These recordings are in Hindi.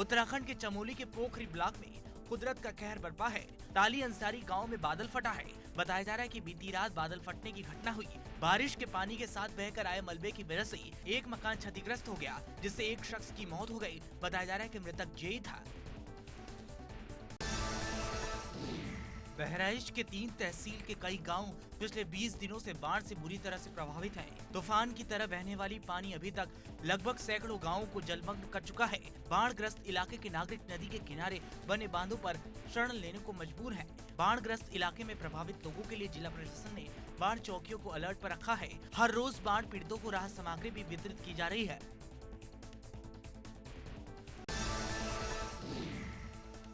उत्तराखंड के चमोली के पोखरी ब्लॉक में कुदरत का कहर बरपा है। ताली अंसारी गांव में बादल फटा है। बताया जा रहा है कि बीती रात बादल फटने की घटना हुई। बारिश के पानी के साथ बहकर आए मलबे की वजह से एक मकान क्षतिग्रस्त हो गया, जिससे एक शख्स की मौत हो गई। बताया जा रहा है कि मृतक जेई था। बहराइच के 3 तहसील के कई गांव पिछले 20 दिनों से बाढ़ से बुरी तरह से प्रभावित हैं। तूफान की तरह बहने वाली पानी अभी तक लगभग सैकड़ों गांवों को जलमग्न कर चुका है। बाढ़ग्रस्त इलाके के नागरिक नदी के किनारे बने बांधों पर शरण लेने को मजबूर हैं। बाढ़ग्रस्त इलाके में प्रभावित लोगों के लिए जिला प्रशासन ने बाढ़ चौकियों को अलर्ट पर रखा है। हर रोज बाढ़ पीड़ितों को राहत सामग्री भी वितरित की जा रही है।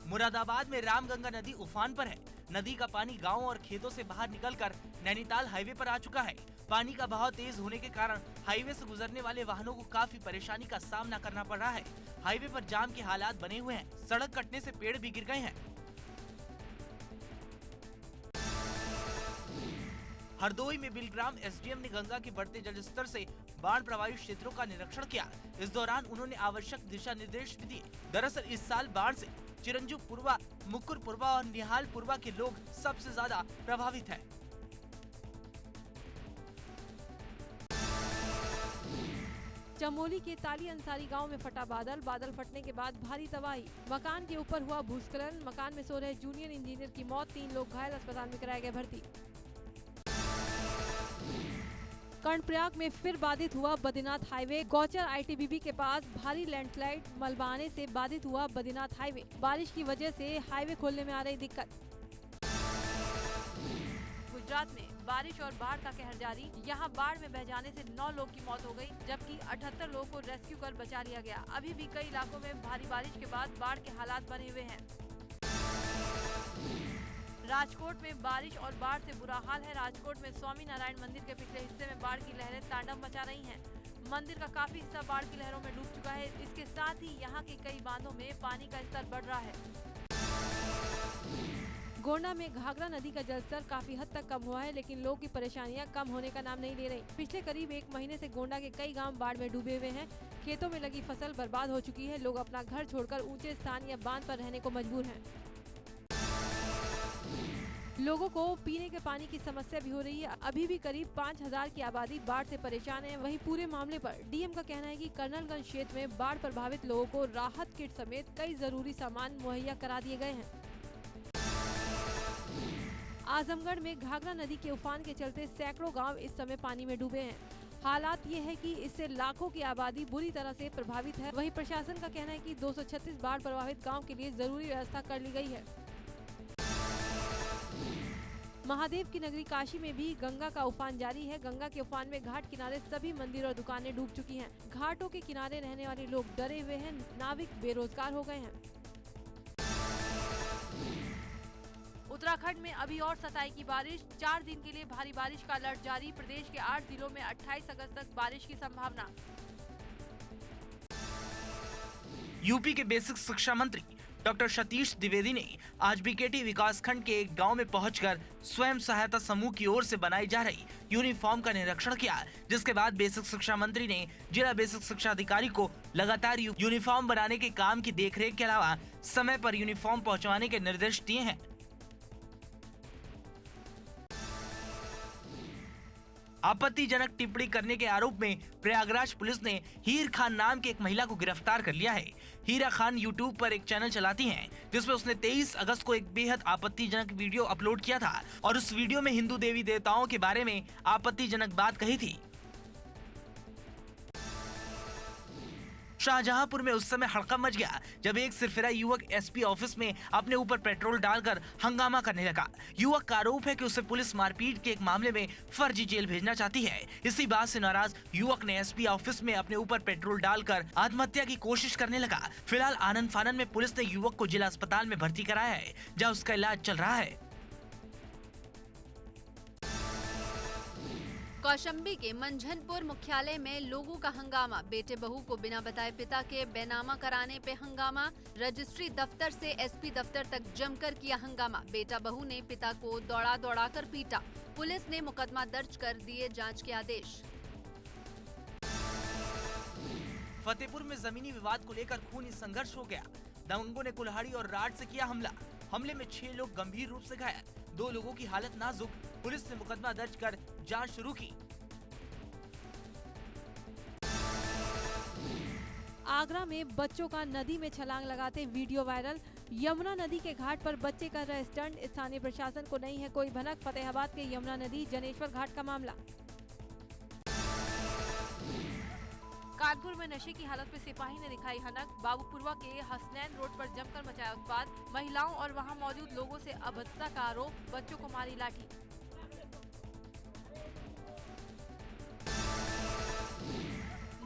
मुरादाबाद में रामगंगा नदी उफान पर है। नदी का पानी गांव और खेतों से बाहर निकलकर नैनीताल हाईवे पर आ चुका है। पानी का बहाव तेज होने के कारण हाईवे से गुजरने वाले वाहनों को काफी परेशानी का सामना करना पड़ रहा है। हाईवे पर जाम के हालात बने हुए हैं। सड़क कटने से पेड़ भी गिर गए हैं। हरदोई में बिलग्राम एसडीएम ने गंगा के बढ़ते जलस्तर से बाढ़ प्रभावित क्षेत्रों का निरीक्षण किया। इस दौरान उन्होंने आवश्यक दिशा निर्देश भी दिए। दरअसल इस साल बाढ़ से चिरंजीवपुरवा, मुकुरपुरवा और निहालपुरवा के लोग सबसे ज्यादा प्रभावित हैं। चमोली के ताली अंसारी गांव में फटा बादल फटने के बाद भारी तबाही। मकान के ऊपर हुआ भूस्खलन। मकान में सो रहे जूनियर इंजीनियर की मौत। 3 लोग घायल, अस्पताल में कराए गए भर्ती। कर्णप्रयाग में फिर बाधित हुआ बद्रीनाथ हाईवे। गौचर आईटीबीपी के पास भारी लैंडस्लाइड मलबा आने से बाधित हुआ बद्रीनाथ हाईवे। बारिश की वजह से हाईवे खोलने में आ रही दिक्कत। गुजरात में बारिश और बाढ़ का कहर जारी। यहाँ बाढ़ में बह जाने से 9 लोग की मौत हो गई, जबकि 78 लोगों को रेस्क्यू कर बचा लिया गया। अभी भी कई इलाकों में भारी बारिश के बाद बाढ़ के हालात बने हुए हैं। राजकोट में बारिश और बाढ़ से बुरा हाल है। राजकोट में स्वामी नारायण मंदिर के पिछले हिस्से में बाढ़ की लहरें तांडव मचा रही हैं। मंदिर का काफी हिस्सा बाढ़ की लहरों में डूब चुका है। इसके साथ ही यहाँ के कई बांधों में पानी का स्तर बढ़ रहा है। गोंडा में घाघरा नदी का जलस्तर काफी हद तक कम हुआ है, लेकिन लोगों की परेशानियां कम होने का नाम नहीं ले रही। पिछले करीब 1 महीने से गोंडा के कई गांव बाढ़ में डूबे हुए हैं। खेतों में लगी फसल बर्बाद हो चुकी है। लोग अपना घर छोड़कर ऊंचे स्थान या बांध पर रहने को मजबूर हैं। लोगों को पीने के पानी की समस्या भी हो रही है। अभी भी करीब 5000 की आबादी बाढ़ से परेशान है। वहीं पूरे मामले पर डीएम का कहना है कि कर्नलगंज क्षेत्र में बाढ़ प्रभावित लोगों को राहत किट समेत कई जरूरी सामान मुहैया करा दिए गए हैं। आजमगढ़ में घाघरा नदी के उफान के चलते सैकड़ों गांव इस समय पानी में डूबे हैं। हालात ये है कि इससे लाखों की आबादी बुरी तरह से प्रभावित है। वहीं प्रशासन का कहना है कि 236 बाढ़ प्रभावित गाँव के लिए जरूरी व्यवस्था कर ली गई है। महादेव की नगरी काशी में भी गंगा का उफान जारी है। गंगा के उफान में घाट किनारे सभी मंदिर और दुकानें डूब चुकी हैं। घाटों के किनारे रहने वाले लोग डरे हुए हैं। नाविक बेरोजगार हो गए हैं। उत्तराखंड में अभी और सताई की बारिश। 4 दिन के लिए भारी बारिश का अलर्ट जारी। प्रदेश के 8 जिलों में 28 अगस्त तक बारिश की संभावना। यूपी के बेसिक शिक्षा मंत्री डॉक्टर सतीश द्विवेदी ने आज बीकेटी विकास खंड के एक गांव में पहुंचकर स्वयं सहायता समूह की ओर से बनाई जा रही यूनिफॉर्म का निरीक्षण किया, जिसके बाद बेसिक शिक्षा मंत्री ने जिला बेसिक शिक्षा अधिकारी को लगातार यूनिफॉर्म बनाने के काम की देखरेख के अलावा समय पर यूनिफॉर्म पहुंचवाने के निर्देश दिए हैं। आपत्तिजनक टिप्पणी करने के आरोप में प्रयागराज पुलिस ने हीर खान नाम की एक महिला को गिरफ्तार कर लिया है। हीरा खान यूट्यूब पर एक चैनल चलाती हैं, जिसमें उसने 23 अगस्त को एक बेहद आपत्तिजनक वीडियो अपलोड किया था और उस वीडियो में हिंदू देवी देवताओं के बारे में आपत्तिजनक बात कही थी। शाहजहांपुर में उस समय हड़कंप मच गया जब एक सिरफिरा युवक एसपी ऑफिस में अपने ऊपर पेट्रोल डालकर हंगामा करने लगा। युवक का आरोप है कि उसे पुलिस मारपीट के एक मामले में फर्जी जेल भेजना चाहती है। इसी बात से नाराज युवक ने एसपी ऑफिस में अपने ऊपर पेट्रोल डालकर आत्महत्या की कोशिश करने लगा। फिलहाल आनंद फानन में पुलिस ने युवक को जिला अस्पताल में भर्ती कराया है, जहां उसका इलाज चल रहा है। कौशाम्बी के मंझनपुर मुख्यालय में लोगों का हंगामा। बेटे बहू को बिना बताए पिता के बेनामा कराने पे हंगामा। रजिस्ट्री दफ्तर से एसपी दफ्तर तक जमकर किया हंगामा। बेटा बहू ने पिता को दौड़ा कर पीटा। पुलिस ने मुकदमा दर्ज कर दिए जांच के आदेश। फतेहपुर में जमीनी विवाद को लेकर खूनी संघर्ष हो गया। दंगों ने कुल्हाड़ी और राड से किया हमला। हमले में 6 लोग गंभीर रूप से घायल, 2 लोगों की हालत नाजुक। पुलिस ने मुकदमा दर्ज कर जांच शुरू की। आगरा में बच्चों का नदी में छलांग लगाते वीडियो वायरल। यमुना नदी के घाट पर बच्चे कर रहे स्टंट, स्थानीय प्रशासन को नहीं है कोई भनक। फतेहाबाद के यमुना नदी जनेश्वर घाट का मामला। कानपुर में नशे की हालत में सिपाही ने दिखाई हनक। बाबूपुरवा के हसनैन रोड पर जमकर मचाया उत्पाद। महिलाओं और वहां मौजूद लोगों से अभद्रता का आरोप, बच्चों को मारी लाठी।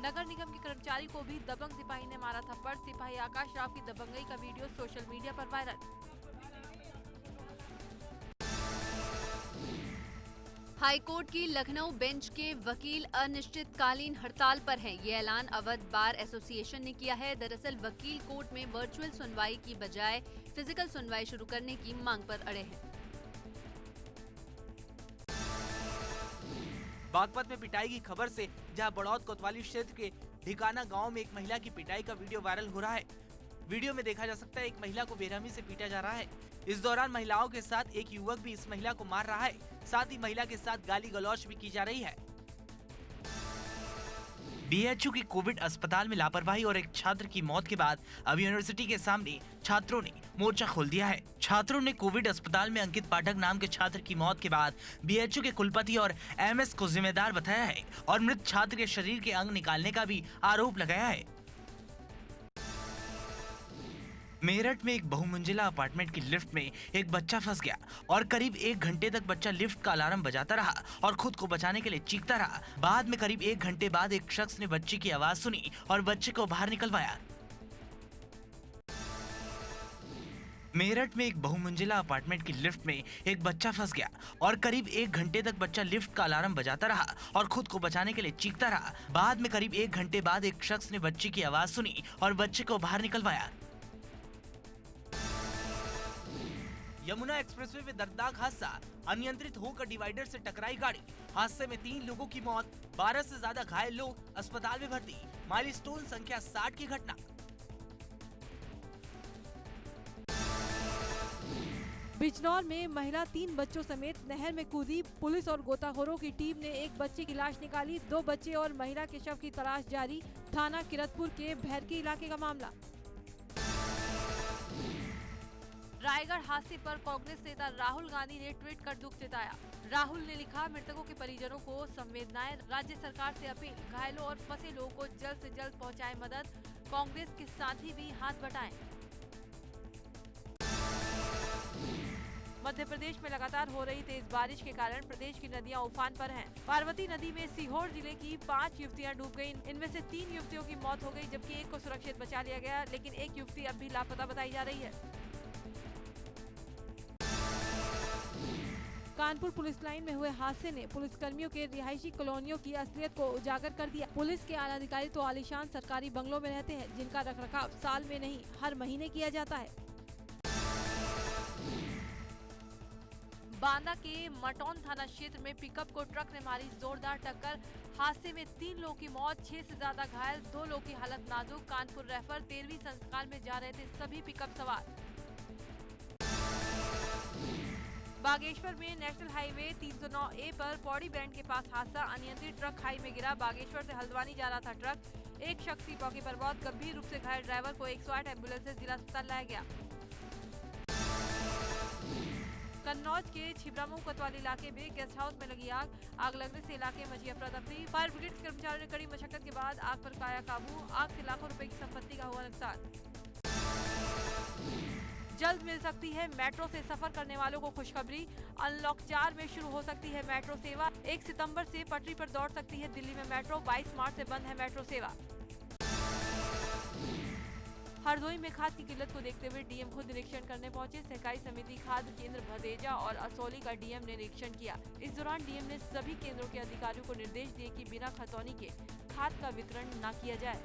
नगर निगम के कर्मचारी को भी दबंग सिपाही ने मारा थप्पड़। सिपाही आकाश राव की दबंगई का वीडियो सोशल मीडिया पर वायरल। हाईकोर्ट की लखनऊ बेंच के वकील अनिश्चितकालीन हड़ताल पर हैं। ये ऐलान अवध बार एसोसिएशन ने किया है। दरअसल वकील कोर्ट में वर्चुअल सुनवाई की बजाय फिजिकल सुनवाई शुरू करने की मांग पर अड़े हैं। बागपत में पिटाई की खबर से जहां बड़ौद कोतवाली क्षेत्र के ढिकाना गांव में एक महिला की पिटाई का वीडियो वायरल हो रहा है। वीडियो में देखा जा सकता है एक महिला को बेरहमी से पीटा जा रहा है। इस दौरान महिलाओं के साथ एक युवक भी इस महिला को मार रहा है। साथ ही महिला के साथ गाली गलौज भी की जा रही है। बीएचयू की कोविड अस्पताल में लापरवाही और एक छात्र की मौत के बाद अब यूनिवर्सिटी के सामने छात्रों ने मोर्चा खोल दिया है। छात्रों ने कोविड अस्पताल में अंकित पाठक नाम के छात्र की मौत के बाद बीएचयू के कुलपति और एमएस को जिम्मेदार बताया है और मृत छात्र के शरीर के अंग निकालने का भी आरोप लगाया है। मेरठ में एक बहुमंजिला अपार्टमेंट की लिफ्ट में एक बच्चा फंस गया और करीब 1 घंटे तक बच्चा लिफ्ट का अलार्म बजाता रहा और खुद को बचाने के लिए चीखता रहा। बाद में करीब 1 घंटे बाद एक शख्स ने बच्चे की आवाज सुनी और बच्चे को बाहर निकलवाया। मेरठ में एक बहुमंजिला अपार्टमेंट की लिफ्ट में एक बच्चा फंस गया और करीब 1 घंटे तक बच्चा लिफ्ट का अलार्म बजाता रहा और खुद को बचाने के लिए चीखता रहा। बाद में करीब 1 घंटे बाद एक शख्स ने बच्चे की आवाज सुनी और बच्चे को बाहर निकलवाया। यमुना एक्सप्रेसवे में दर्दनाक हादसा, अनियंत्रित होकर डिवाइडर से टकराई गाड़ी। हादसे में 3 लोगों की मौत, 12 से ज्यादा घायल लोग अस्पताल में भर्ती। माइलस्टोन संख्या 60 की घटना। बिजनौर में महिला 3 बच्चों समेत नहर में कूदी। पुलिस और गोताखोरों की टीम ने एक बच्चे की लाश निकाली। 2 बच्चे और महिला के शव की तलाश जारी। थाना किरतपुर के भैरकी इलाके का मामला। रायगढ़ हादसे पर कांग्रेस नेता राहुल गांधी ने ट्वीट कर दुख जताया। राहुल ने लिखा, मृतकों के परिजनों को संवेदनाएं, राज्य सरकार से अपील, घायलों और फंसे लोगों को जल्द से जल्द पहुंचाएं मदद। कांग्रेस के साथी भी हाथ बटाएं। मध्य प्रदेश में लगातार हो रही तेज बारिश के कारण प्रदेश की नदियां उफान पर हैं। पार्वती नदी में सीहोर जिले की 5 युवतियां डूब गईं। इनमें से 3 युवतियों की मौत हो गई, जबकि एक को सुरक्षित बचा लिया गया, लेकिन एक युवती अब भी लापता बताई जा रही है। कानपुर पुलिस लाइन में हुए हादसे ने पुलिसकर्मियों के रिहायशी कॉलोनियों की असलियत को उजागर कर दिया। पुलिस के आला अधिकारी तो आलीशान सरकारी बंगलों में रहते हैं, जिनका रखरखाव साल में नहीं हर महीने किया जाता है। बांदा के मटौन थाना क्षेत्र में पिकअप को ट्रक ने मारी जोरदार टक्कर। हादसे में 3 लोगों की मौत, 6 से ज्यादा घायल, 2 लोगों की हालत नाजुक। कानपुर रेफर 13वीं संस्कार में जा रहे थे सभी पिकअप सवार। बागेश्वर में नेशनल हाईवे 309A पर पौड़ी बैंड के पास हादसा, अनियंत्रित ट्रक खाई में गिरा। बागेश्वर से हल्द्वानी जा रहा था ट्रक। एक शख्स की मौके पर मौत, गंभीर रूप से घायल ड्राइवर को 108 एम्बुलेंस से जिला अस्पताल लाया गया। कन्नौज के छिबरामऊ कोतवाली इलाके में गेस्ट हाउस में लगी आग। आग लगने से इलाके में मची अफरा-तफरी। फायर ब्रिगेड के कर्मचारियों ने कड़ी मशक्कत के बाद आग पर पाया काबू। आग से लाखों रुपए की संपत्ति का हुआ नुकसान। जल्द मिल सकती है मेट्रो से सफर करने वालों को खुशखबरी। अनलॉक 4 में शुरू हो सकती है मेट्रो सेवा। 1 सितंबर से पटरी पर दौड़ सकती है दिल्ली में मेट्रो। 22 मार्च से बंद है मेट्रो सेवा। हरदोई में खाद की किल्लत को देखते हुए डीएम खुद निरीक्षण करने पहुंचे। सहकारी समिति खाद केंद्र भदेजा और असौली का डीएम ने निरीक्षण किया। इस दौरान डीएम ने सभी केंद्रों के अधिकारियों को निर्देश दिए कि बिना खतौनी के खाद का वितरण न किया जाए।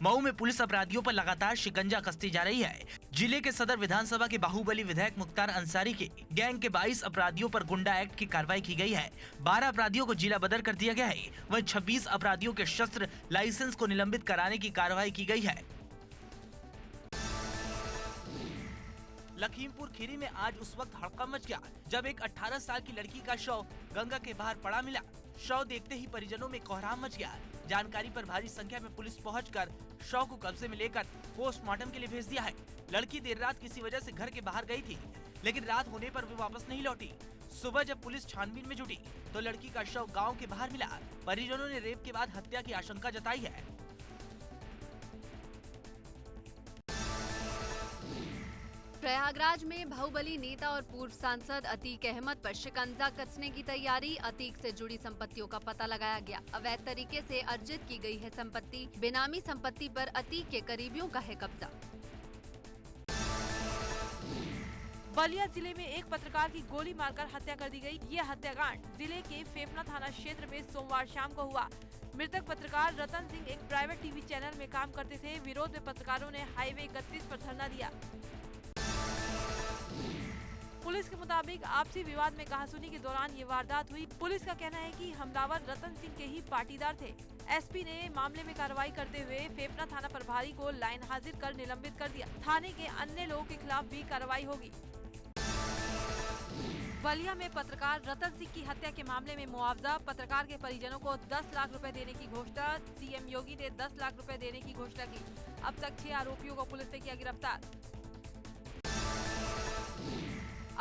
मऊ में पुलिस अपराधियों पर लगातार शिकंजा कसती जा रही है। जिले के सदर विधानसभा के बाहुबली विधायक मुख्तार अंसारी के गैंग के 22 अपराधियों पर गुंडा एक्ट की कार्रवाई की गई है। 12 अपराधियों को जिला बदर कर दिया गया है। वहीं 26 अपराधियों के शस्त्र लाइसेंस को निलंबित कराने की कार्रवाई की गई है। लखीमपुर खीरी में आज उस वक्त हड़कंप मच गया जब एक 18 साल की लड़की का शव गंगा के बाहर पड़ा मिला। शव देखते ही परिजनों में कोहराम मच गया। जानकारी पर भारी संख्या में पुलिस पहुंचकर शव को कब्जे में लेकर पोस्टमार्टम के लिए भेज दिया है। लड़की देर रात किसी वजह से घर के बाहर गई थी, लेकिन रात होने पर वो वापस नहीं लौटी। सुबह जब पुलिस छानबीन में जुटी तो लड़की का शव गाँव के बाहर मिला। परिजनों ने रेप के बाद हत्या की आशंका जताई है। प्रयागराज में बाहुबली नेता और पूर्व सांसद अतीक अहमद पर शिकंजा कसने की तैयारी। अतीक से जुड़ी संपत्तियों का पता लगाया गया। अवैध तरीके से अर्जित की गई है संपत्ति। बेनामी संपत्ति पर अतीक के करीबियों का है कब्जा। बलिया जिले में एक पत्रकार की गोली मारकर हत्या कर दी गई। ये हत्याकांड जिले के फेफना थाना क्षेत्र में सोमवार शाम को हुआ। मृतक पत्रकार रतन सिंह एक प्राइवेट टीवी चैनल में काम करते थे। विरोध में पत्रकारों ने हाईवे 31 पर धरना दिया। पुलिस के मुताबिक आपसी विवाद में कहासुनी के दौरान ये वारदात हुई। पुलिस का कहना है कि हमलावर रतन सिंह के ही पाटीदार थे। एसपी ने मामले में कार्रवाई करते हुए फेफना थाना प्रभारी को लाइन हाजिर कर निलंबित कर दिया। थाने के अन्य लोगों के खिलाफ भी कार्रवाई होगी। बलिया में पत्रकार रतन सिंह की हत्या के मामले में मुआवजा। पत्रकार के परिजनों को 10 लाख रुपए देने की घोषणा। सीएम योगी ने 10 लाख रुपए देने की घोषणा की। अब तक 6 आरोपियों को पुलिस ने किया गिरफ्तार।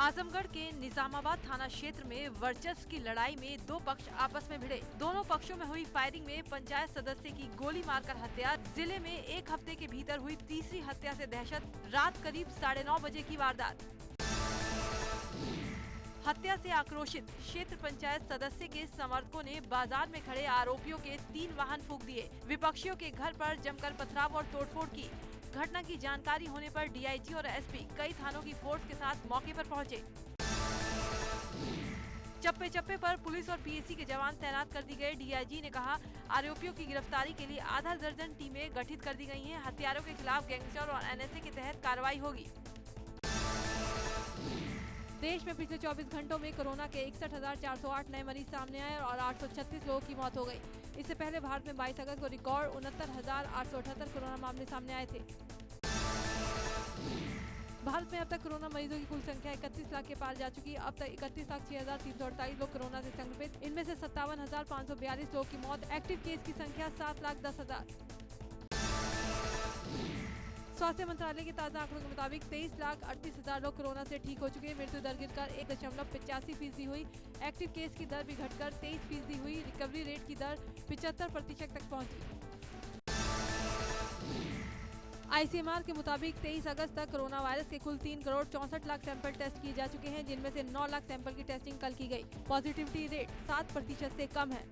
आजमगढ़ के निजामाबाद थाना क्षेत्र में वर्चस्व की लड़ाई में दो पक्ष आपस में भिड़े। दोनों पक्षों में हुई फायरिंग में पंचायत सदस्य की गोली मारकर हत्या। जिले में एक हफ्ते के भीतर हुई तीसरी हत्या से दहशत। रात करीब 9:30 बजे की वारदात। हत्या से आक्रोशित क्षेत्र पंचायत सदस्य के समर्थकों ने बाजार में खड़े आरोपियों के 3 वाहन फूंक दिए। विपक्षियों के घर पर जमकर पथराव और तोड़फोड़ की। घटना की जानकारी होने पर डीआईजी और एसपी कई थानों की फोर्स के साथ मौके पर पहुंचे। चप्पे चप्पे पर पुलिस और पीएसी के जवान तैनात कर दिए गए। डीआईजी ने कहा, आरोपियों की गिरफ्तारी के लिए आधा दर्जन टीमें गठित कर दी गई हैं। हत्यारों के खिलाफ गैंगस्टर और एनएसए के तहत कार्रवाई होगी। देश में पिछले 24 घंटों में कोरोना के 61,408 नए मरीज सामने आए और 836 लोगों की मौत हो गई। इससे पहले भारत में 22 अगस्त को रिकॉर्ड 69,878 कोरोना मामले सामने आए थे। भारत में अब तक कोरोना मरीजों की कुल संख्या 31 लाख के पार जा चुकी है। अब तक 31,06,348 लोग कोरोना से संक्रमित। इनमें से 57,542 लोगों की मौत। एक्टिव केस की संख्या 7,10,000। स्वास्थ्य मंत्रालय के ताज़ा आंकड़ों के मुताबिक 23,38,000 लोग कोरोना से ठीक हो चुके हैं। मृत्यु दर गिरकर 1.85% हुई। एक्टिव केस की दर भी घटकर 23% हुई। रिकवरी रेट की दर 75% तक पहुंची। आईसीएमआर के मुताबिक 23 अगस्त तक कोरोना वायरस के कुल 3 करोड़ 64 लाख सैंपल टेस्ट किए जा चुके हैं, जिनमें से 9 लाख सैंपल की टेस्टिंग कल की गई। पॉजिटिविटी रेट 7% से कम है।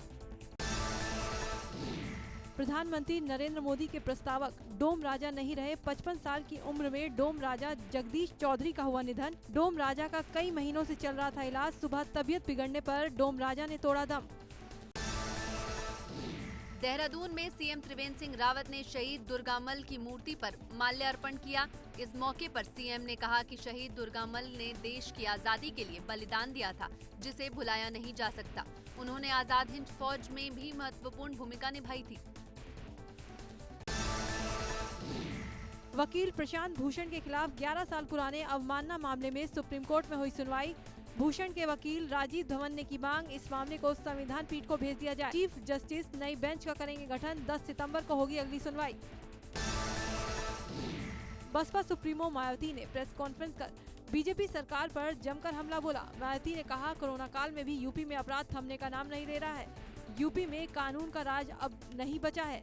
प्रधानमंत्री नरेंद्र मोदी के प्रस्तावक डोम राजा नहीं रहे। 55 साल की उम्र में डोम राजा जगदीश चौधरी का हुआ निधन। डोम राजा का कई महीनों से चल रहा था इलाज। सुबह तबीयत बिगड़ने पर डोम राजा ने तोड़ा दम। देहरादून में सीएम त्रिवेंद्र सिंह रावत ने शहीद दुर्गामल की मूर्ति पर माल्यार्पण किया। इस मौके पर सीएम ने कहा कि शहीद दुर्गामल ने देश की आजादी के लिए बलिदान दिया था, जिसे भुलाया नहीं जा सकता। उन्होंने आजाद हिंद फौज में भी महत्वपूर्ण भूमिका निभाई थी। वकील प्रशांत भूषण के खिलाफ 11 साल पुराने अवमानना मामले में सुप्रीम कोर्ट में हुई सुनवाई। भूषण के वकील राजीव धवन ने की मांग, इस मामले को संविधान पीठ को भेज दिया जाए। चीफ जस्टिस नई बेंच का करेंगे गठन। 10 सितंबर को होगी अगली सुनवाई। बसपा सुप्रीमो मायावती ने प्रेस कॉन्फ्रेंस कर बीजेपी सरकार पर जमकर हमला बोला। मायावती ने कहा, कोरोना काल में भी यूपी में अपराध थमने का नाम नहीं ले रहा है। यूपी में कानून का राज अब नहीं बचा है।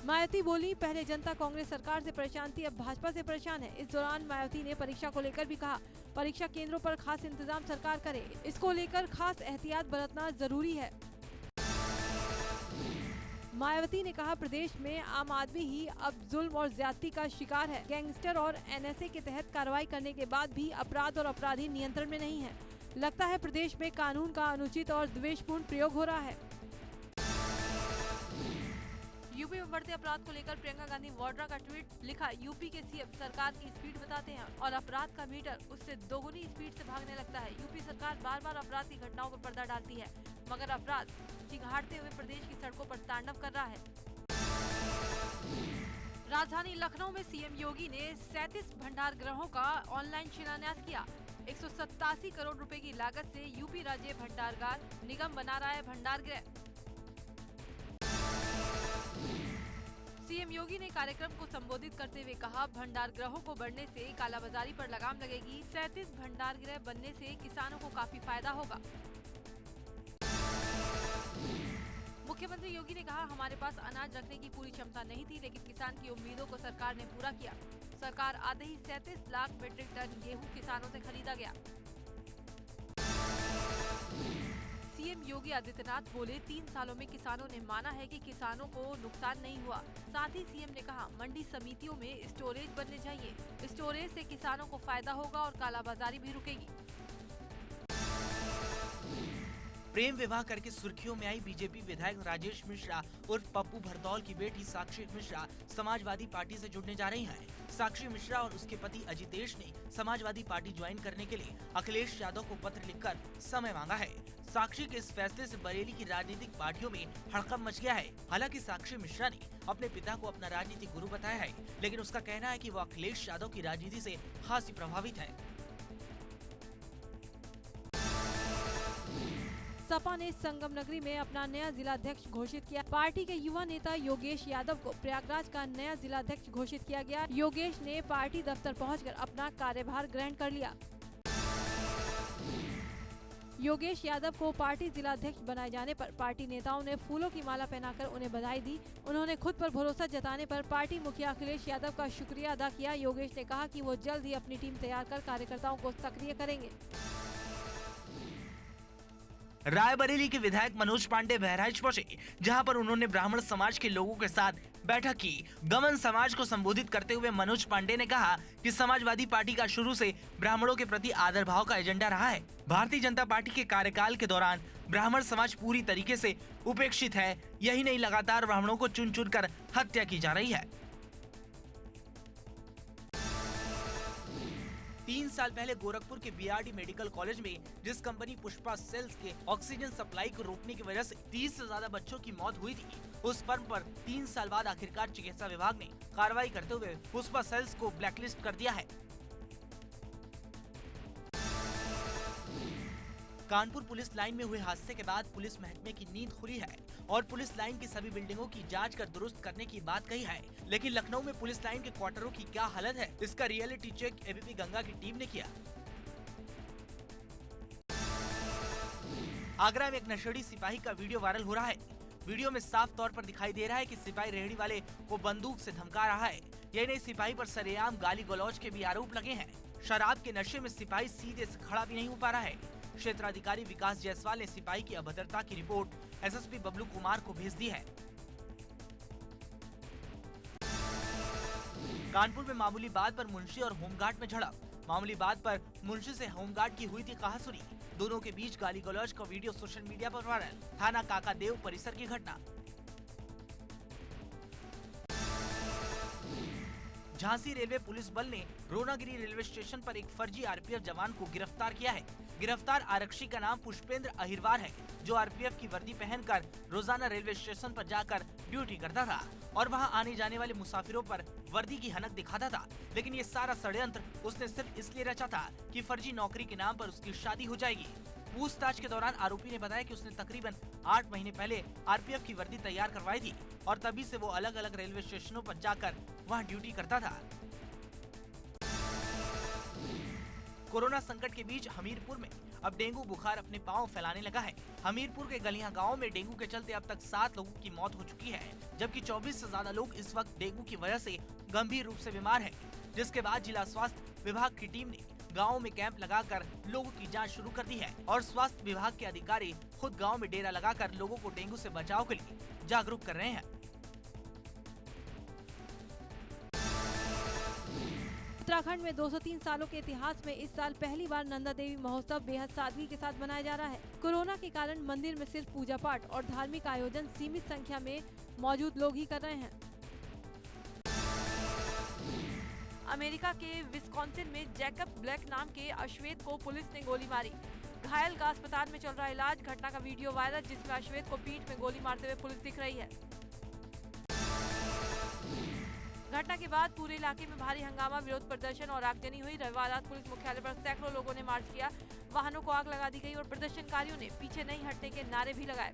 मायावती बोली, पहले जनता कांग्रेस सरकार से परेशान थी, अब भाजपा से परेशान है। इस दौरान मायावती ने परीक्षा को लेकर भी कहा, परीक्षा केंद्रों पर खास इंतजाम सरकार करे। इसको लेकर खास एहतियात बरतना जरूरी है। मायावती ने कहा, प्रदेश में आम आदमी ही अब जुल्म और ज्यादती का शिकार है। गैंगस्टर और एनएसए के तहत कार्रवाई करने के बाद भी अपराध और अपराधी नियंत्रण में नहीं है। लगता है प्रदेश में कानून का अनुचित और द्वेषपूर्ण प्रयोग हो रहा है। बढ़ते अपराध को लेकर प्रियंका गांधी वाड्रा का ट्वीट लिखा, यूपी के सीएम सरकार की स्पीड बताते हैं और अपराध का मीटर उससे दोगुनी स्पीड से भागने लगता है। यूपी सरकार बार बार अपराध की घटनाओं पर पर्दा डालती है, मगर अपराध चिंगाड़ते हुए प्रदेश की सड़कों पर तांडव कर रहा है। राजधानी लखनऊ में सीएम योगी ने 37 भंडार गृहों का ऑनलाइन शिलान्यास किया। 187 करोड़ रुपए की लागत से यूपी राज्य भंडारगार निगम बना रहा है भंडार गृह। सीएम योगी ने कार्यक्रम को संबोधित करते हुए कहा, भंडार गृहों को बढ़ने से कालाबाजारी पर लगाम लगेगी। 37 भंडार गृह बनने से किसानों को काफी फायदा होगा। मुख्यमंत्री योगी ने कहा, हमारे पास अनाज रखने की पूरी क्षमता नहीं थी, लेकिन किसान की उम्मीदों को सरकार ने पूरा किया। सरकार आते ही 37 लाख मीट्रिक टन गेहूं किसानों से खरीदा गया। सीएम योगी आदित्यनाथ बोले, 3 सालों में किसानों ने माना है कि किसानों को नुकसान नहीं हुआ। साथ ही सीएम ने कहा, मंडी समितियों में स्टोरेज बनने चाहिए। स्टोरेज से किसानों को फायदा होगा और कालाबाजारी भी रुकेगी। प्रेम विवाह करके सुर्खियों में आई बीजेपी विधायक राजेश मिश्रा उर्फ पप्पू भरतौल की बेटी साक्षी मिश्रा समाजवादी पार्टी से जुड़ने जा रही हैं। साक्षी मिश्रा और उसके पति अजितेश ने समाजवादी पार्टी ज्वाइन करने के लिए अखिलेश यादव को पत्र लिखकर समय मांगा है। साक्षी के इस फैसले से बरेली की राजनीतिक पार्टियों में हड़कंप मच गया है। हालांकि साक्षी मिश्रा ने अपने पिता को अपना राजनीतिक गुरु बताया है, लेकिन उसका कहना है कि वो अखिलेश यादव की राजनीति से खासी प्रभावित है। सपा ने संगम नगरी में अपना नया जिलाध्यक्ष घोषित किया। पार्टी के युवा नेता योगेश यादव को प्रयागराज का नया जिलाध्यक्ष घोषित किया गया। योगेश ने पार्टी दफ्तर पहुंचकर अपना कार्यभार ग्रहण कर लिया। योगेश यादव को पार्टी जिलाध्यक्ष बनाए जाने पर पार्टी नेताओं ने फूलों की माला पहनाकर उन्हें बधाई दी। उन्होंने खुद पर भरोसा जताने पर पार्टी मुखिया अखिलेश यादव का शुक्रिया अदा किया। योगेश ने कहा कि वो जल्द ही अपनी टीम तैयार कर कार्यकर्ताओं को सक्रिय करेंगे। रायबरेली के विधायक मनोज पांडे बहराइच पहुंचे, जहां पर उन्होंने ब्राह्मण समाज के लोगों के साथ बैठक की। गमन समाज को संबोधित करते हुए मनोज पांडे ने कहा कि समाजवादी पार्टी का शुरू से ब्राह्मणों के प्रति आदर भाव का एजेंडा रहा है। भारतीय जनता पार्टी के कार्यकाल के दौरान ब्राह्मण समाज पूरी तरीके से उपेक्षित है। यही नहीं, लगातार ब्राह्मणों को चुन चुन कर हत्या की जा रही है। 3 साल पहले गोरखपुर के बीआरडी मेडिकल कॉलेज में जिस कंपनी पुष्पा सेल्स के ऑक्सीजन सप्लाई को रोकने की वजह से 30 से ज्यादा बच्चों की मौत हुई थी, उस फर्म पर 3 साल बाद आखिरकार चिकित्सा विभाग ने कार्रवाई करते हुए पुष्पा सेल्स को ब्लैकलिस्ट कर दिया है। कानपुर पुलिस लाइन में हुए हादसे के बाद पुलिस महकमे की नींद खुली है और पुलिस लाइन की सभी बिल्डिंगों की जांच कर दुरुस्त करने की बात कही है। लेकिन लखनऊ में पुलिस लाइन के क्वार्टरों की क्या हालत है, इसका रियलिटी चेक एबीपी गंगा की टीम ने किया। आगरा में एक नशेड़ी सिपाही का वीडियो वायरल हो रहा है। वीडियो में साफ तौर पर दिखाई दे रहा है कि सिपाही रेहड़ी वाले को बंदूक से धमका रहा है। यही नहीं, सिपाही पर सरेआम गाली गलौज के भी आरोप लगे हैं। शराब के नशे में सिपाही सीधे से खड़ा भी नहीं हो पा रहा है। क्षेत्राधिकारी विकास जायसवाल ने सिपाही की अभद्रता की रिपोर्ट एसएसपी बबलू कुमार को भेज दी है। कानपुर में मामूली बात पर मुंशी और होमगार्ड में झड़प। मामूली बात पर मुंशी से होमगार्ड की हुई थी कहासुनी। दोनों के बीच गाली गलौज का वीडियो सोशल मीडिया पर वायरल। थाना काकादेव परिसर की घटना। झांसी रेलवे पुलिस बल ने रोनागिरी रेलवे स्टेशन पर एक फर्जी आरपीएफ जवान को गिरफ्तार किया है। गिरफ्तार आरक्षी का नाम पुष्पेंद्र अहिरवार है, जो आरपीएफ की वर्दी पहनकर रोजाना रेलवे स्टेशन पर जाकर ड्यूटी करता था और वहां आने जाने वाले मुसाफिरों पर वर्दी की हनक दिखाता था। लेकिन ये सारा षड्यंत्र उसने सिर्फ इसलिए रचा था कि फर्जी नौकरी के नाम पर उसकी शादी हो जाएगी। पूछताछ के दौरान आरोपी ने बताया कि उसने तकरीबन 8 महीने पहले आरपीएफ की वर्दी तैयार करवाई थी और तभी से वो अलग अलग रेलवे स्टेशनों पर जाकर वहां ड्यूटी करता था। कोरोना संकट के बीच हमीरपुर में अब डेंगू बुखार अपने पांव फैलाने लगा है। हमीरपुर के गलियां गांव में डेंगू के चलते अब तक 7 लोगों की मौत हो चुकी है, जबकि 24 से ज्यादा लोग इस वक्त डेंगू की वजह से गंभीर रूप से बीमार हैं। जिसके बाद जिला स्वास्थ्य विभाग की टीम ने गाँव में कैंप लगाकर लोगों की जाँच शुरू कर दी है और स्वास्थ्य विभाग के अधिकारी खुद गाँव में डेरा लगाकर लोगों को डेंगू से बचाव के लिए जागरूक कर रहे हैं। उत्तराखंड में 203 सालों के इतिहास में इस साल पहली बार नंदा देवी महोत्सव बेहद सादगी के साथ मनाया जा रहा है। कोरोना के कारण मंदिर में सिर्फ पूजा पाठ और धार्मिक आयोजन सीमित संख्या में मौजूद लोग ही कर रहे हैं। अमेरिका के विस्कॉन्सिन में जैकब ब्लैक नाम के अश्वेत को पुलिस ने गोली मारी। घायल का अस्पताल में चल रहा इलाज। घटना का वीडियो वायरल, जिसमें अश्वेत को पीठ में गोली मारते हुए पुलिस दिख रही है। घटना के बाद पूरे इलाके में भारी हंगामा, विरोध प्रदर्शन और आगजनी हुई। रविवार रात पुलिस मुख्यालय पर सैकड़ों लोगों ने मार्च किया। वाहनों को आग लगा दी गई और प्रदर्शनकारियों ने पीछे नहीं हटने के नारे भी लगाए।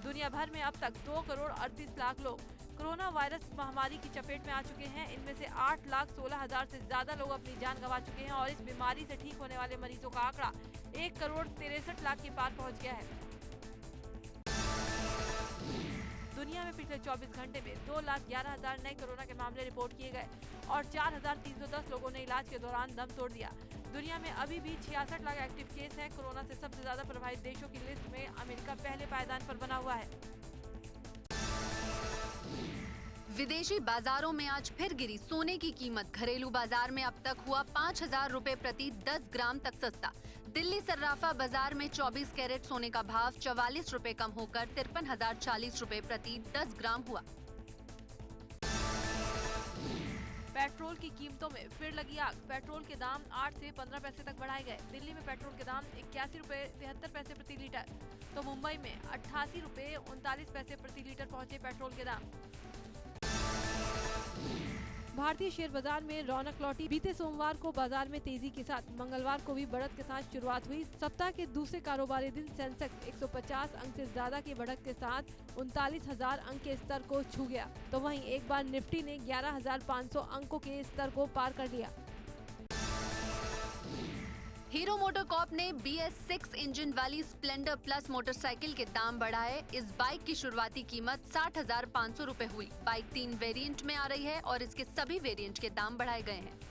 दुनिया भर में अब तक 2 करोड़ 38 लाख लोग कोरोना वायरस महामारी की चपेट में आ चुके हैं। इनमें से 8,16,000 से ज्यादा लोग अपनी जान गंवा चुके हैं और इस बीमारी से ठीक होने वाले मरीजों का आंकड़ा 1 करोड़ 63 लाख के पार पहुंच गया है। दुनिया में पिछले 24 घंटे में 2,11,000 नए कोरोना के मामले रिपोर्ट किए गए और 4,310 लोगों ने इलाज के दौरान दम तोड़ दिया। दुनिया में अभी भी 66 लाख एक्टिव केस हैं। कोरोना से सबसे ज्यादा प्रभावित देशों की लिस्ट में अमेरिका पहले पायदान पर बना हुआ है। विदेशी बाजारों में आज फिर गिरी सोने की कीमत। घरेलू बाजार में अब तक हुआ 5,000 रुपए प्रति 10 ग्राम तक सस्ता। दिल्ली सर्राफा बाजार में 24 कैरेट सोने का भाव 44 रुपए कम होकर 53,040 रुपए प्रति 10 ग्राम हुआ। पेट्रोल की कीमतों में फिर लगी आग। पेट्रोल के दाम 8 से 15 पैसे तक बढ़ाए गए। दिल्ली में पेट्रोल के दाम 81 रुपए 73 पैसे प्रति लीटर, तो मुंबई में 88 रुपए 39 पैसे प्रति लीटर पहुंचे पेट्रोल के दाम। भारतीय शेयर बाजार में रौनक लौटी। बीते सोमवार को बाजार में तेजी के साथ मंगलवार को भी बढ़त के साथ शुरुआत हुई। सप्ताह के दूसरे कारोबारी दिन सेंसेक्स 150 अंक से ज्यादा की बढ़त के साथ 39,000 अंक के स्तर को छू गया, तो वहीं एक बार निफ्टी ने 11,500 अंकों के स्तर को पार कर लिया। हीरो मोटोकॉर्प ने BS6 इंजन वाली स्प्लेंडर प्लस मोटरसाइकिल के दाम बढ़ाए। इस बाइक की शुरुआती कीमत 60,500 रुपए हुई। बाइक 3 वेरिएंट में आ रही है और इसके सभी वेरिएंट के दाम बढ़ाए गए हैं।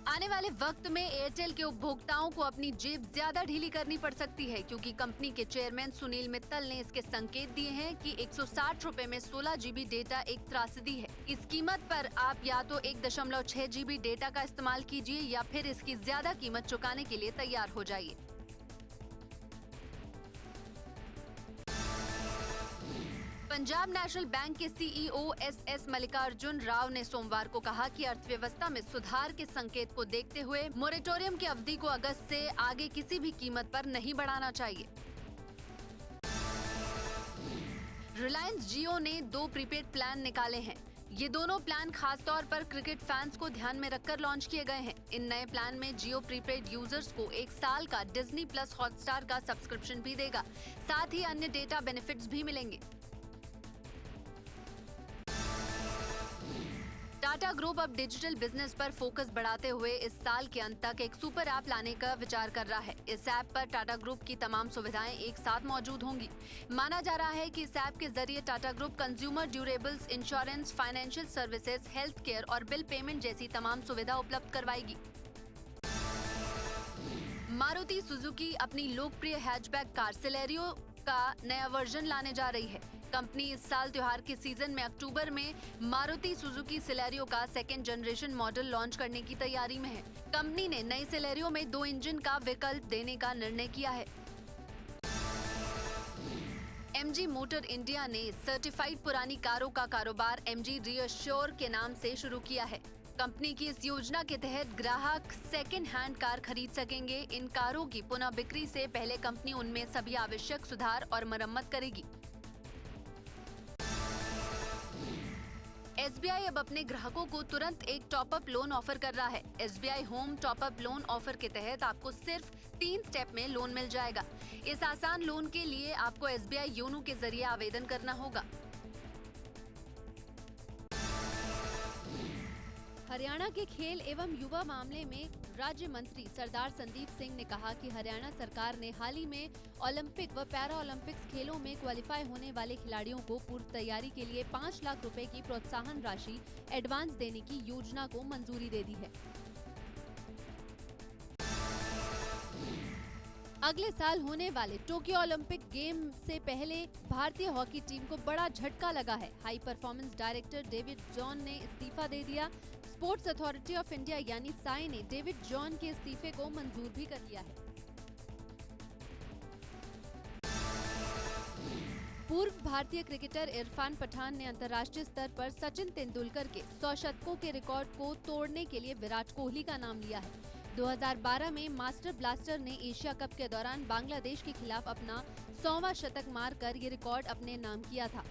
आने वाले वक्त में एयरटेल के उपभोक्ताओं को अपनी जेब ज्यादा ढीली करनी पड़ सकती है, क्योंकि कंपनी के चेयरमैन सुनील मित्तल ने इसके संकेत दिए हैं कि 160 रुपए में 16 GB डेटा एक त्रासदी है। इस कीमत पर आप या तो 1.6 GB डेटा का इस्तेमाल कीजिए या फिर इसकी ज्यादा कीमत चुकाने के लिए तैयार हो जाइए। पंजाब नेशनल बैंक के CEO SS मल्लिकार्जुन राव ने सोमवार को कहा कि अर्थव्यवस्था में सुधार के संकेत को देखते हुए मोरेटोरियम की अवधि को अगस्त से आगे किसी भी कीमत पर नहीं बढ़ाना चाहिए। रिलायंस जियो ने 2 प्रीपेड प्लान निकाले हैं। ये दोनों प्लान खासतौर पर क्रिकेट फैंस को ध्यान में रखकर लॉन्च किए गए हैं। इन नए प्लान में जियो प्रीपेड यूजर्स को 1 साल का डिज्नी प्लस हॉटस्टार का सब्सक्रिप्शन भी देगा। साथ ही अन्य डेटा बेनिफिट्स भी मिलेंगे। टाटा ग्रुप अब डिजिटल बिजनेस पर फोकस बढ़ाते हुए इस साल के अंत तक एक सुपर ऐप लाने का विचार कर रहा है। इस ऐप पर टाटा ग्रुप की तमाम सुविधाएं एक साथ मौजूद होंगी। माना जा रहा है कि इस ऐप के जरिए Tata group consumer durables, insurance, financial services, health care और बिल पेमेंट जैसी तमाम सुविधा उपलब्ध करवाएगी। मारुति सुजुकी अपनी लोकप्रिय हैचबैक कार सिलेरियो का नया वर्जन लाने जा रही है। कंपनी इस साल त्योहार के सीजन में अक्टूबर में मारुति सुजुकी सिलेरियो का 2nd जनरेशन मॉडल लॉन्च करने की तैयारी में है। कंपनी ने नई सिलेरियो में 2 इंजन का विकल्प देने का निर्णय किया है। MG मोटर इंडिया ने सर्टिफाइड पुरानी कारों का कारोबार MG रीअश्योर के नाम से शुरू किया है। कंपनी की इस योजना के तहत ग्राहक सेकेंड हैंड कार खरीद सकेंगे। इन कारों की पुनः बिक्री से पहले कंपनी उनमें सभी आवश्यक सुधार और मरम्मत करेगी। SBI अब अपने ग्राहकों को तुरंत एक टॉपअप लोन ऑफर कर रहा है। SBI home top up loan offer के तहत आपको सिर्फ 3 स्टेप में लोन मिल जाएगा। इस आसान लोन के लिए आपको SBI योनो के जरिए आवेदन करना होगा। हरियाणा के खेल एवं युवा मामले में राज्य मंत्री सरदार संदीप सिंह ने कहा कि हरियाणा सरकार ने हाल ही में ओलंपिक व पैरा ओलंपिक्स खेलों में क्वालिफाई होने वाले खिलाड़ियों को पूर्व तैयारी के लिए 5 लाख रुपए की प्रोत्साहन राशि एडवांस देने की योजना को मंजूरी दे दी है। अगले साल होने वाले टोक्यो ओलंपिक गेम से पहले भारतीय हॉकी टीम को बड़ा झटका लगा है। High performance director David John ने इस्तीफा दे दिया। स्पोर्ट्स अथॉरिटी ऑफ इंडिया यानी साई ने डेविड जॉन के इस्तीफे को मंजूर भी कर लिया है। पूर्व भारतीय क्रिकेटर इरफान पठान ने अंतर्राष्ट्रीय स्तर पर सचिन तेंदुलकर के 100 शतकों के रिकॉर्ड को तोड़ने के लिए विराट कोहली का नाम लिया है। 2012 में मास्टर ब्लास्टर ने एशिया कप के दौरान बांग्लादेश के खिलाफ अपना 100वां शतक मारकर ये रिकॉर्ड अपने नाम किया था।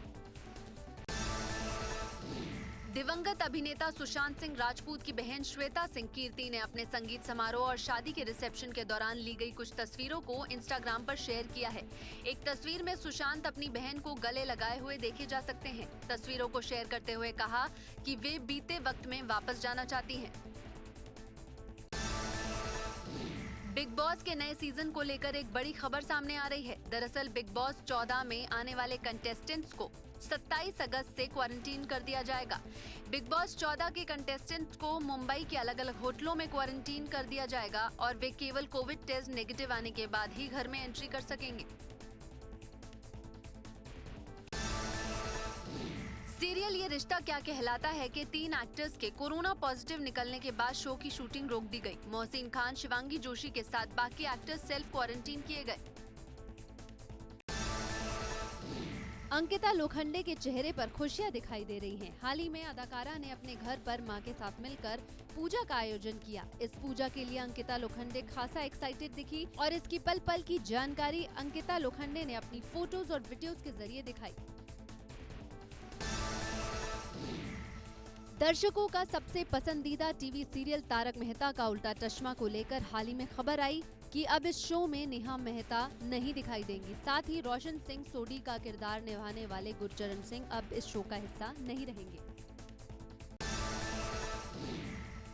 दिवंगत अभिनेता सुशांत सिंह राजपूत की बहन श्वेता सिंह कीर्ति ने अपने संगीत समारोह और शादी के रिसेप्शन के दौरान ली गई कुछ तस्वीरों को इंस्टाग्राम पर शेयर किया है। एक तस्वीर में सुशांत अपनी बहन को गले लगाए हुए देखे जा सकते हैं। तस्वीरों को शेयर करते हुए कहा कि वे बीते वक्त में वापस जाना चाहती हैं। बिग बॉस के नए सीजन को लेकर एक बड़ी खबर सामने आ रही है। दरअसल बिग बॉस 14 में आने वाले कंटेस्टेंट्स को 27 अगस्त से क्वारंटीन कर दिया जाएगा। बिग बॉस 14 के कंटेस्टेंट्स को मुंबई के अलग अलग होटलों में क्वारंटीन कर दिया जाएगा और वे केवल कोविड टेस्ट नेगेटिव आने के बाद ही घर में एंट्री कर सकेंगे। सीरियल ये रिश्ता क्या कहलाता है कि 3 एक्टर्स के कोरोना पॉजिटिव निकलने के बाद शो की शूटिंग रोक दी गई। मोहसिन खान, शिवांगी जोशी के साथ बाकी एक्टर्स सेल्फ क्वारंटीन किए गए। अंकिता लोखंडे के चेहरे पर खुशियां दिखाई दे रही हैं। हाल ही में अदाकारा ने अपने घर पर मां के साथ मिलकर पूजा का आयोजन किया। इस पूजा के लिए अंकिता लोखंडे खासा एक्साइटेड दिखी और इसकी पल पल की जानकारी अंकिता लोखंडे ने अपनी फोटोज और वीडियोस के जरिए दिखाई। दर्शकों का सबसे पसंदीदा टीवी सीरियल तारक मेहता का उल्टा चश्मा को लेकर हाल ही में खबर आई कि अब इस शो में नेहा मेहता नहीं दिखाई देंगी। साथ ही रोशन सिंह सोडी का किरदार निभाने वाले गुरचरण सिंह अब इस शो का हिस्सा नहीं रहेंगे।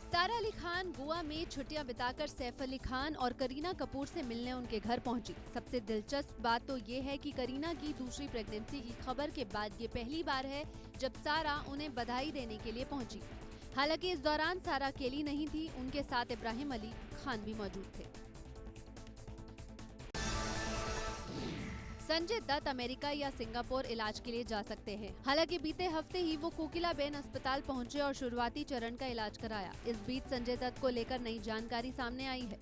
सारा अली खान गोवा में छुट्टियां बिताकर सैफ अली खान और करीना कपूर से मिलने उनके घर पहुंची। सबसे दिलचस्प बात तो ये है कि करीना की दूसरी प्रेगनेंसी की खबर के बाद ये पहली बार है जब सारा उन्हें बधाई देने के लिए पहुंची। हालांकि इस दौरान सारा अकेली नहीं थी, उनके साथ इब्राहिम अली खान भी मौजूद थे। संजय दत्त अमेरिका या सिंगापुर इलाज के लिए जा सकते हैं। हालांकि बीते हफ्ते ही वो कोकिलाबेन अस्पताल पहुंचे और शुरुआती चरण का इलाज कराया। इस बीच संजय दत्त को लेकर नई जानकारी सामने आई है।